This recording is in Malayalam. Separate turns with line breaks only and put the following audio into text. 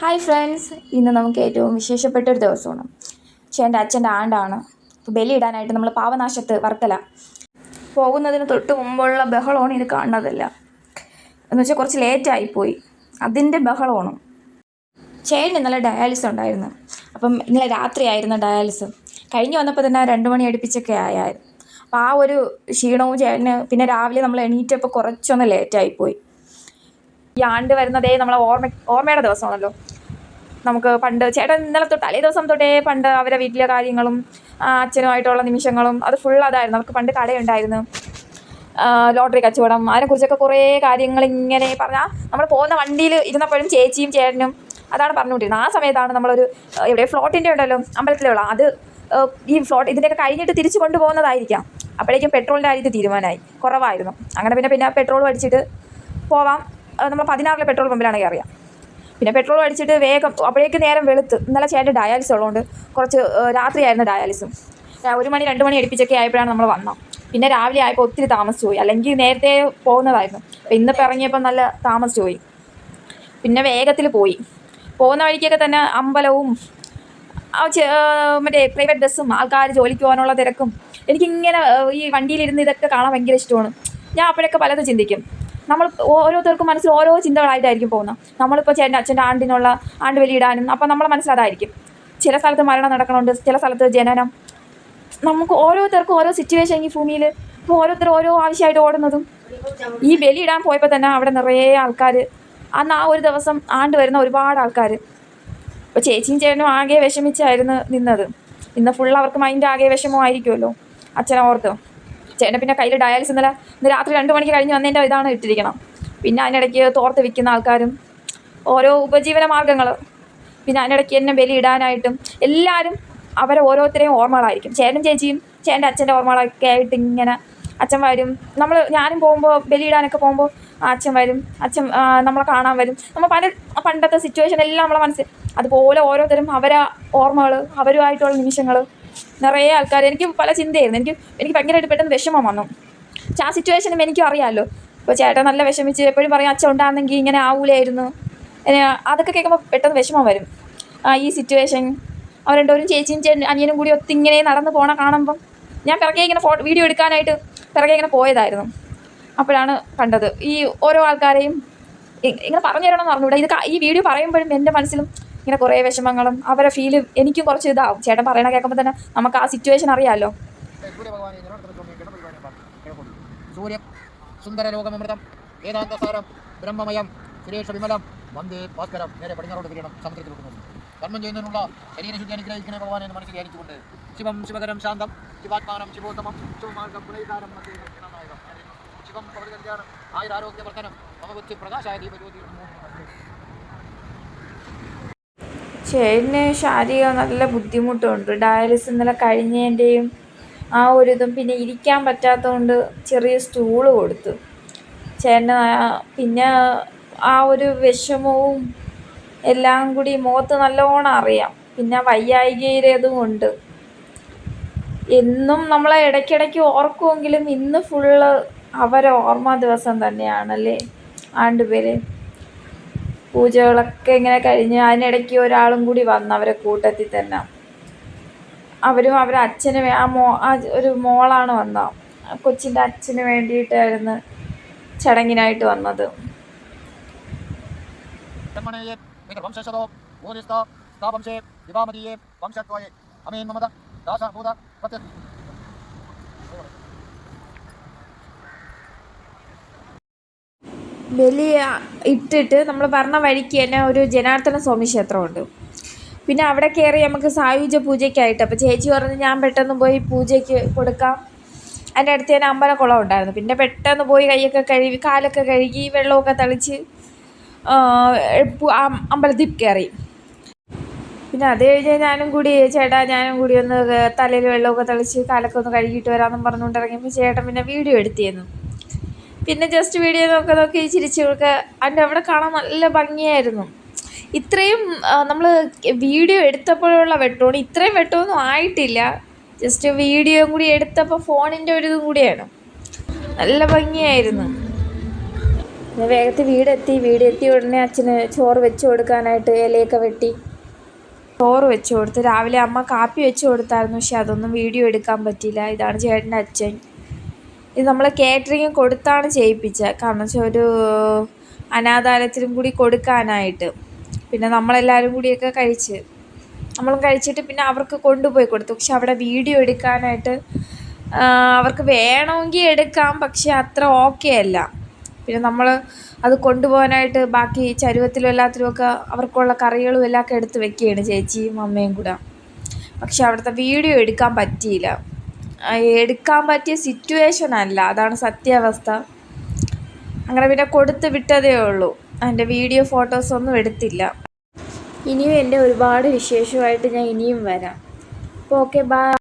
ഹായ് ഫ്രണ്ട്സ്, ഇന്ന് നമുക്ക് ഏറ്റവും വിശേഷപ്പെട്ട ഒരു ദിവസമാണ്. എൻ്റെ അച്ഛൻ്റെ ആണ്ടാണ്. അപ്പോൾ ബലിയിടാനായിട്ട് നമ്മൾ പാവനാശത്ത് വർക്കല പോകുന്നതിന് തൊട്ട് മുമ്പുള്ള ബഹളമാണ് ഇത് കാണുന്നതല്ല. എന്ന് വെച്ചാൽ കുറച്ച് ലേറ്റായിപ്പോയി, അതിൻ്റെ ബഹളമാണ്. ചേട്ടന് ഇന്നലെ ഡയാലിസിസ് ഉണ്ടായിരുന്നു. അപ്പം ഇന്നലെ രാത്രിയായിരുന്നു ഡയാലിസിസ്. കഴിഞ്ഞ് വന്നപ്പോൾ തന്നെ 2 മണി അടുപ്പിച്ചൊക്കെ ആയായിരുന്നു. അപ്പോൾ ആ ഒരു ക്ഷീണവും ചേട്ടന്, പിന്നെ രാവിലെ നമ്മൾ എണീറ്റപ്പോൾ കുറച്ചൊന്ന് ലേറ്റായിപ്പോയി. ഈ ആണ്ട് വരുന്നതേ നമ്മളെ ഓർമ്മയുടെ ദിവസമാണല്ലോ. നമുക്ക് പണ്ട് ചേട്ടൻ ഇന്നലെ തൊട്ട് തലേ ദിവസം തൊട്ടേ പണ്ട് അവരെ വീട്ടിലെ കാര്യങ്ങളും അച്ഛനുമായിട്ടുള്ള നിമിഷങ്ങളും അത് ഫുൾ അതായിരുന്നു. അവർക്ക് പണ്ട് കടയുണ്ടായിരുന്നു, ലോട്ടറി കച്ചവടം, അതിനെക്കുറിച്ചൊക്കെ കുറേ കാര്യങ്ങൾ ഇങ്ങനെ പറഞ്ഞാൽ നമ്മൾ പോകുന്ന വണ്ടിയിൽ ഇരുന്നപ്പോഴും ചേച്ചിയും ചേട്ടനും അതാണ് പറഞ്ഞുകൊണ്ടിരുന്നത്. ആ സമയത്താണ് നമ്മളൊരു ഇവിടെ ഫ്ലോട്ടിൻ്റെ ഉണ്ടല്ലോ അമ്പലത്തിലുള്ള അത് ഈ ഫ്ലോട്ട് ഇതിൻ്റെയൊക്കെ കഴിഞ്ഞിട്ട് തിരിച്ചു കൊണ്ടുപോകുന്നതായിരിക്കാം. അപ്പോഴേക്കും പെട്രോളിൻ്റെ കാര്യത്തിൽ തീരുമാനമായി, കുറവായിരുന്നു. അങ്ങനെ പിന്നെ പെട്രോൾ അടിച്ചിട്ട് പോവാം. നമ്മൾ 16 പെട്രോൾ പമ്പിലാണ് കയറിയാൽ. പിന്നെ പെട്രോൾ അടിച്ചിട്ട് വേഗം അപ്പോഴേക്ക് നേരം വെളുത്ത്. ഇന്നലെ ചേട്ടൻ ഡയാലിസിസ് ഉള്ളതുകൊണ്ട് കുറച്ച് രാത്രിയായിരുന്നു ഡയാലിസും. 1 മണി 2 മണി അടുപ്പിച്ചൊക്കെ ആയപ്പോഴാണ് നമ്മൾ വന്നത്. പിന്നെ രാവിലെ ആയപ്പോൾ ഒത്തിരി താമസിച്ചു പോയി, അല്ലെങ്കിൽ നേരത്തെ പോകുന്നതായിരുന്നു. അപ്പോൾ ഇന്നിപ്പോൾ ഇറങ്ങിയപ്പോൾ നല്ല താമസിച്ചു പോയി. പിന്നെ വേഗത്തിൽ പോയി. പോകുന്ന വഴിക്കൊക്കെ തന്നെ അമ്പലവും മറ്റേ പ്രൈവറ്റ് ബസ്സും ആൾക്കാർ ജോലിക്ക് പോകാനുള്ള തിരക്കും. എനിക്കിങ്ങനെ ഈ വണ്ടിയിലിരുന്ന് ഇതൊക്കെ കാണാൻ ഭയങ്കര ഇഷ്ടമാണ്. ഞാൻ അപ്പോഴൊക്കെ പലതും ചിന്തിക്കും. നമ്മൾ ഓരോരുത്തർക്കും മനസ്സിൽ ഓരോ ചിന്തകളായിട്ടായിരിക്കും പോകുന്നത്. നമ്മളിപ്പോൾ അച്ഛൻ്റെ ആണ്ട് ബലിയിടാനും അപ്പോൾ നമ്മളെ മനസ്സിലതായിരിക്കും. ചില സ്ഥലത്ത് മരണം നടക്കണുണ്ട്, ചില സ്ഥലത്ത് ജനനം. നമുക്ക് ഓരോരുത്തർക്കും ഓരോ സിറ്റുവേഷൻ ഈ ഭൂമിയിൽ. ഇപ്പോൾ ഓരോരുത്തർ ഓരോ ആവശ്യമായിട്ട് ഓടുന്നതും. ഈ ബലിയിടാൻ പോയപ്പോൾ തന്നെ അവിടെ നിറയെ ആൾക്കാർ. അന്ന് ആ ഒരു ദിവസം ആണ്ട് വരുന്ന ഒരുപാട് ആൾക്കാർ. ഇപ്പോൾ ചേച്ചിയും ചേട്ടനും ആകെ വിഷമിച്ചായിരുന്നു നിന്നത്. ഇന്ന് ഫുൾ അവർക്ക് മൈൻഡ് ആകെ വിഷമമായിരിക്കുമല്ലോ അച്ഛനോർത്ത്. ചേട്ടൻ പിന്നെ കയ്യിൽ ഡയാലിസിസ് ഇന്ന് രാത്രി 2 മണിക്ക് കഴിഞ്ഞ് വന്നതിൻ്റെ ഇതാണ് ഇട്ടിരിക്കണം. പിന്നെ അതിനിടയ്ക്ക് തോർത്ത് വിൽക്കുന്ന ആൾക്കാരും ഓരോ ഉപജീവന മാർഗ്ഗങ്ങൾ. പിന്നെ അതിനിടയ്ക്ക് എന്നെ ബലിയിടാനായിട്ടും എല്ലാവരും അവരെ ഓരോരുത്തരെയും ഓർമ്മകളായിരിക്കും. ചേട്ടനും ചേച്ചിയും ചേട്ടൻ്റെ അച്ഛൻ്റെ ഓർമ്മകളൊക്കെ ആയിട്ട് ഇങ്ങനെ അച്ഛൻ വരും. ഞാനും പോകുമ്പോൾ ബലിയിടാനൊക്കെ പോകുമ്പോൾ അച്ഛൻ വരും, അച്ഛൻ നമ്മളെ കാണാൻ വരും. നമ്മൾ പണ്ടത്തെ സിറ്റുവേഷൻ എല്ലാം നമ്മളെ മനസ്സിൽ. അതുപോലെ ഓരോരുത്തരും അവരെ ഓർമ്മകൾ, അവരുമായിട്ടുള്ള നിമിഷങ്ങൾ. നിറയെ ആൾക്കാർ. എനിക്ക് പല ചിന്തയായിരുന്നു. എനിക്ക് ഭയങ്കരമായിട്ട് പെട്ടെന്ന് വിഷമം വന്നു. ആ സിറ്റുവേഷനും എനിക്കും അറിയാമല്ലോ. ഇപ്പോൾ ചേട്ടൻ നല്ല വിഷമിച്ച് എപ്പോഴും പറയും അച്ഛൻ ഉണ്ടായിരുന്നെങ്കിൽ ഇങ്ങനെ ആവൂലായിരുന്നു. അതൊക്കെ കേൾക്കുമ്പോൾ പെട്ടെന്ന് വിഷമം വരും. ഈ സിറ്റുവേഷൻ അവർ രണ്ടുപേരും ചേച്ചിയും അനിയനും കൂടി ഒത്തിങ്ങനെ നടന്ന് പോണ കാണുമ്പം ഞാൻ പിറകെ ഇങ്ങനെ വീഡിയോ എടുക്കാനായിട്ട് പിറകെ ഇങ്ങനെ പോയതായിരുന്നു. അപ്പോഴാണ് കണ്ടത് ഈ ഓരോ ആൾക്കാരെയും. ഇങ്ങനെ പറഞ്ഞു തരണമെന്ന് പറഞ്ഞുകൂടാ. ഈ വീഡിയോ പറയുമ്പോഴും എൻ്റെ മനസ്സിലും ഇങ്ങനെ കുറേ വിഷമങ്ങളും അവരെ ഫീല് എനിക്കും കുറച്ച് ഇതാവും. ചേട്ടൻ പറയണ കേൾക്കുമ്പോൾ തന്നെ നമുക്ക് ആ സിറ്റുവേഷൻ അറിയാമല്ലോ.
സൂര്യ സുന്ദര ലോകമൃതം വേദാന്തസാരം ബ്രഹ്മമയം സുരേഷ വിമലം വന്ദേ ഭാസ്കരം. നേരെ പടിഞ്ഞാറോട്ട് തിരിയണം, സമുദ്രത്തിൽ കൊടുക്കുന്നത്. കർമ്മം ചെയ്യുന്നതിനുള്ള ശരീരശുദ്ധി അനുഗ്രഹിക്കണേ ഭഗവാൻ എന്ന് മനസ്സിൽ ധ്യാനിച്ചുകൊണ്ട് ശിവം ശിവകരം ശാന്തം ശിവാത്മാനം ശിവോത്തമം ശിവമാർഗം പുനൈകാരം ശിവം പ്രവൃത്തിയാണ് ആയുരാരോഗ്യവർദ്ധനം മമബുദ്ധി പ്രകാശായ ദീപജ്യോതി.
ചേട്ടന് ശാരീരിക നല്ല ബുദ്ധിമുട്ടുണ്ട്. ഡയാലിസിസ് ഇന്നലെ കഴിഞ്ഞതിൻ്റെയും ആ ഒരു ഇതും പിന്നെ ഇരിക്കാൻ പറ്റാത്തതുകൊണ്ട് ചെറിയ സ്റ്റൂള് കൊടുത്തു ചേട്ടന്. പിന്നെ ആ ഒരു വിഷമവും എല്ലാം കൂടി മുഖത്ത് നല്ലോണം അറിയാം. പിന്നെ വയ്യായികയിലേതും ഉണ്ട്. എന്നും നമ്മളെ ഇടയ്ക്കിടയ്ക്ക് ഓർക്കുമെങ്കിലും ഇന്ന് ഫുള്ള് അവരെ ഓർമ്മ ദിവസം തന്നെയാണല്ലേ. ആണ്ടുപേര് പൂജകളൊക്കെ ഇങ്ങനെ കഴിഞ്ഞ് അതിനിടയ്ക്ക് ഒരാളും കൂടി വന്നു അവരെ കൂട്ടത്തിൽ തന്നെ. അവരും അവരെ അച്ഛന് ഒരു മോളാണ് വന്നത്. കൊച്ചിൻ്റെ അച്ഛന് വേണ്ടിയിട്ടായിരുന്നു ചടങ്ങിനായിട്ട് വന്നത്. ബലി ഇട്ടിട്ട് നമ്മൾ പറഞ്ഞ വഴിക്ക് തന്നെ ഒരു ജനാർദ്ദന സ്വാമി ക്ഷേത്രമുണ്ട്. പിന്നെ അവിടെ കയറി നമുക്ക് സായുജ്യ പൂജയ്ക്കായിട്ട്. അപ്പോൾ ചേച്ചി പറഞ്ഞ് ഞാൻ പെട്ടെന്ന് പോയി പൂജയ്ക്ക് കൊടുക്കാം. അതിൻ്റെ അടുത്ത് തന്നെ അമ്പലക്കുളം ഉണ്ടായിരുന്നു. പിന്നെ പെട്ടെന്ന് പോയി കൈയൊക്കെ കഴുകി കാലൊക്കെ കഴുകി വെള്ളമൊക്കെ തളിച്ച് അമ്പലത്തിൽ കയറി. പിന്നെ അത് കഴിഞ്ഞ് ഞാനും കൂടി ഒന്ന് തലയിൽ വെള്ളമൊക്കെ തളിച്ച് കാലൊക്കെ ഒന്ന് കഴുകിയിട്ട് വരാമെന്നും പറഞ്ഞുകൊണ്ട് ഇറങ്ങിയപ്പോൾ ചേട്ടൻ പിന്നെ വീഡിയോ എടുത്തിരുന്നു. പിന്നെ ജസ്റ്റ് വീഡിയോ നോക്കി ചിരിച്ചൊക്കെ അതിൻ്റെ അവിടെ കാണാൻ നല്ല ഭംഗിയായിരുന്നു. ഇത്രയും നമ്മൾ വീഡിയോ എടുത്തപ്പോഴുള്ള വെട്ടമാണ്. ഇത്രയും വെട്ടമൊന്നും ആയിട്ടില്ല. ജസ്റ്റ് വീഡിയോയും കൂടി എടുത്തപ്പോൾ ഫോണിൻ്റെ ഒരു ഇതും കൂടിയാണ്. നല്ല ഭംഗിയായിരുന്നു. പിന്നെ വേഗത്തിൽ വീടെത്തി ഉടനെ അച്ഛന് ചോറ് വെച്ച് കൊടുക്കാനായിട്ട് ഇലയൊക്കെ വെട്ടി ചോറ് വെച്ച് കൊടുത്ത്. രാവിലെ അമ്മ കാപ്പി വെച്ച് കൊടുത്തായിരുന്നു, പക്ഷെ അതൊന്നും വീഡിയോ എടുക്കാൻ പറ്റിയില്ല. ഇതാണ് ചേട്ടൻ്റെ അച്ഛൻ. ഇത് നമ്മൾ കേറ്ററിങ് കൊടുത്താണ് ചെയ്യിപ്പിച്ചത്, കാരണം വെച്ചാൽ ഒരു അനാഥാലയത്തിലും കൂടി കൊടുക്കാനായിട്ട്. പിന്നെ നമ്മളെല്ലാവരും കൂടിയൊക്കെ നമ്മളും കഴിച്ചിട്ട് പിന്നെ അവർക്ക് കൊണ്ടുപോയി കൊടുത്തു. പക്ഷെ അവിടെ വീഡിയോ എടുക്കാനായിട്ട് അവർക്ക് വേണമെങ്കിൽ എടുക്കാം, പക്ഷെ അത്ര ഓക്കെ അല്ല. പിന്നെ നമ്മൾ അത് കൊണ്ടുപോകാനായിട്ട് ബാക്കി ചരുവത്തിലും എല്ലാത്തിലുമൊക്കെ അവർക്കുള്ള കറികളും എല്ലാം ഒക്കെ എടുത്ത് വെക്കുകയാണ് ചേച്ചിയും അമ്മയും കൂടെ. പക്ഷെ അവിടുത്തെ വീഡിയോ എടുക്കാൻ പറ്റിയില്ല. എടുക്കാൻ പറ്റിയ സിറ്റുവേഷൻ അല്ല, അതാണ് സത്യാവസ്ഥ. അങ്ങനെ പിന്നെ കൊടുത്ത് വിട്ടതേ ഉള്ളൂ, അതിൻ്റെ വീഡിയോ ഫോട്ടോസൊന്നും എടുത്തില്ല. ഇനിയും എൻ്റെ ഒരുപാട് വിശേഷമായിട്ട് ഞാൻ ഇനിയും വരാം. അപ്പോൾ ഓക്കെ, ബൈ.